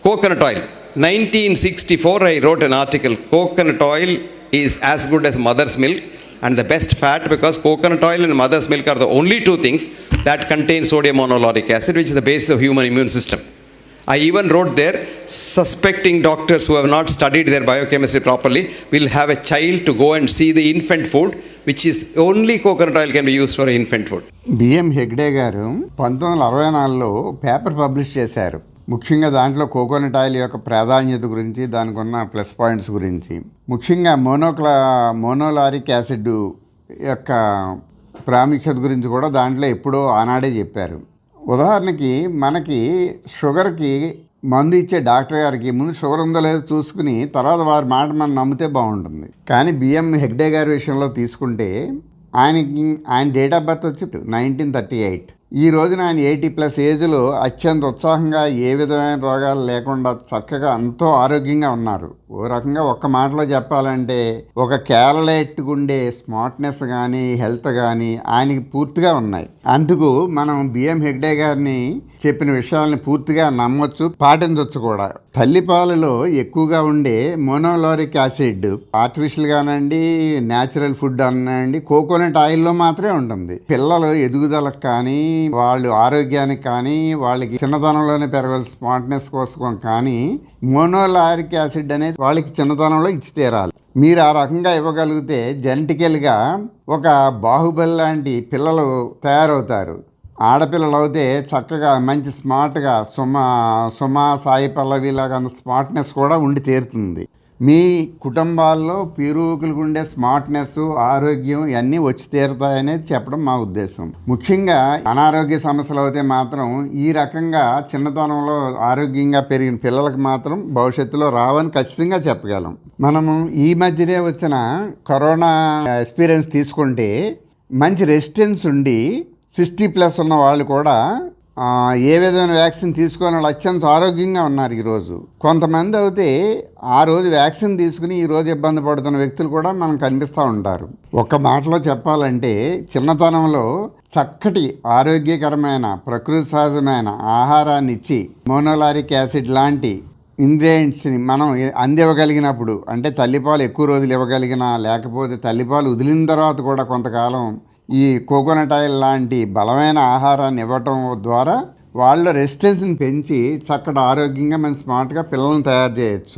Coconut oil. 1964, I wrote an article. Coconut oil is as good as mother's milk and the best fat, because coconut oil and mother's milk are the only two things that contain sodium monolauric acid, which is the basis of human immune system. I even wrote there, suspecting doctors who have not studied their biochemistry properly will have a child to go and see the infant food, which is only coconut oil can be used for infant food. BM Hegde గారు 1964లో paper publish చేశారు. ముఖ్యంగా దాంట్లో coconut oil యొక్క ప్రాధాన్యత గురించి, దానికి ఉన్న plus points గురించి, ముఖ్యంగా మోనోలారిక్ యాసిడ్ యొక్క ప్రాముఖ్యత గురించి కూడా దాంట్లో ఎప్పుడో ఆనాడే చెప్పారు. ఉదాహరణకి మనకి షుగర్కి మందు ఇచ్చే డాక్టర్ గారికి ముందు షుగర్ ఉందో లేదో చూసుకుని తర్వాత వారి మాట మనం నమ్మితే బాగుంటుంది. కానీ బిఎం హెగ్డే గారి విషయంలో తీసుకుంటే ఆయన డేట్ ఆఫ్ బర్త్ వచ్చి 1938. ఈ రోజున ఆయన 80+ ఏజ్లో అత్యంత ఉత్సాహంగా, ఏ విధమైన రోగాలు లేకుండా చక్కగా ఎంతో ఆరోగ్యంగా ఉన్నారు. ఓ రకంగా ఒక్క మాటలో చెప్పాలంటే ఒక కేరళెట్టుకుండే స్మార్ట్నెస్ కానీ హెల్త్ కానీ ఆయనకి పూర్తిగా ఉన్నాయి. అందుకు మనం బిఎం హెగ్డే గారిని చెప్పిన విషయాలని పూర్తిగా నమ్మొచ్చు, పాటించవచ్చు కూడా. తల్లిపాలలో ఎక్కువగా ఉండే మోనోలారిక్ యాసిడ్ ఆర్టిఫిషియల్ గానండి, న్యాచురల్ ఫుడ్ అనండి, కోకోనట్ ఆయిల్లో మాత్రమే ఉంటుంది. పిల్లలు ఎదుగుదలకు కానీ, వాళ్ళు ఆరోగ్యానికి కానీ, వాళ్ళకి చిన్నతనంలోనే పెరగాల్సిన స్మార్ట్నెస్ కోసం కానీ మోనోలారిక్ యాసిడ్ అనేది వాళ్ళకి చిన్నతనంలో ఇచ్చి తీరాలి. మీరు ఆ రకంగా ఇవ్వగలిగితే జెనెటికల్గా ఒక బాహుబలి లాంటి పిల్లలు తయారవుతారు. ఆడపిల్లలు అయితే చక్కగా మంచి స్మార్ట్గా సుమా సాయి పల్లవిలాగా అంత స్మార్ట్నెస్ కూడా ఉండి తీరుతుంది. మీ కుటుంబాల్లో పీరుకులకు ఉండే స్మార్ట్నెస్, ఆరోగ్యం ఇవన్నీ వచ్చి తీరుతాయనేది చెప్పడం మా ఉద్దేశం. ముఖ్యంగా అనారోగ్య సమస్యలు అయితే మాత్రం ఈ రకంగా చిన్నతనంలో ఆరోగ్యంగా పెరిగిన పిల్లలకు మాత్రం భవిష్యత్తులో రావని ఖచ్చితంగా చెప్పగలం. మనము ఈ మధ్యనే వచ్చిన కరోనా ఎక్స్పీరియన్స్ తీసుకుంటే మంచి రెసిస్టెన్స్ ఉండి 60+ ఉన్న వాళ్ళు కూడా ఏ విధమైన వ్యాక్సిన్ తీసుకొని వాళ్ళు అత్యంత ఆరోగ్యంగా ఉన్నారు ఈరోజు. కొంతమంది అయితే ఆ రోజు వ్యాక్సిన్ తీసుకుని ఈరోజు ఇబ్బంది పడుతున్న వ్యక్తులు కూడా మనకు కనిపిస్తూ ఉంటారు. ఒక్క మాటలో చెప్పాలంటే చిన్నతనంలో చక్కటి ఆరోగ్యకరమైన ప్రకృతి సహజమైన ఆహారాన్ని ఇచ్చి మోనోలారిక్ యాసిడ్ లాంటి ఇంగ్రీడియంట్స్ని మనం అందివ్వగలిగినప్పుడు, అంటే తల్లిపాలు ఎక్కువ రోజులు ఇవ్వగలిగినా, లేకపోతే తల్లిపాలు వదిలిన తర్వాత కూడా కొంతకాలం ఈ కోకోనట్ ఆయిల్ లాంటి బలమైన ఆహారాన్ని ఇవ్వటం ద్వారా వాళ్ళ రెసిస్టెన్స్ని పెంచి చక్కటి ఆరోగ్యంగా మనం స్మార్ట్గా పిల్లల్ని తయారు చేయొచ్చు.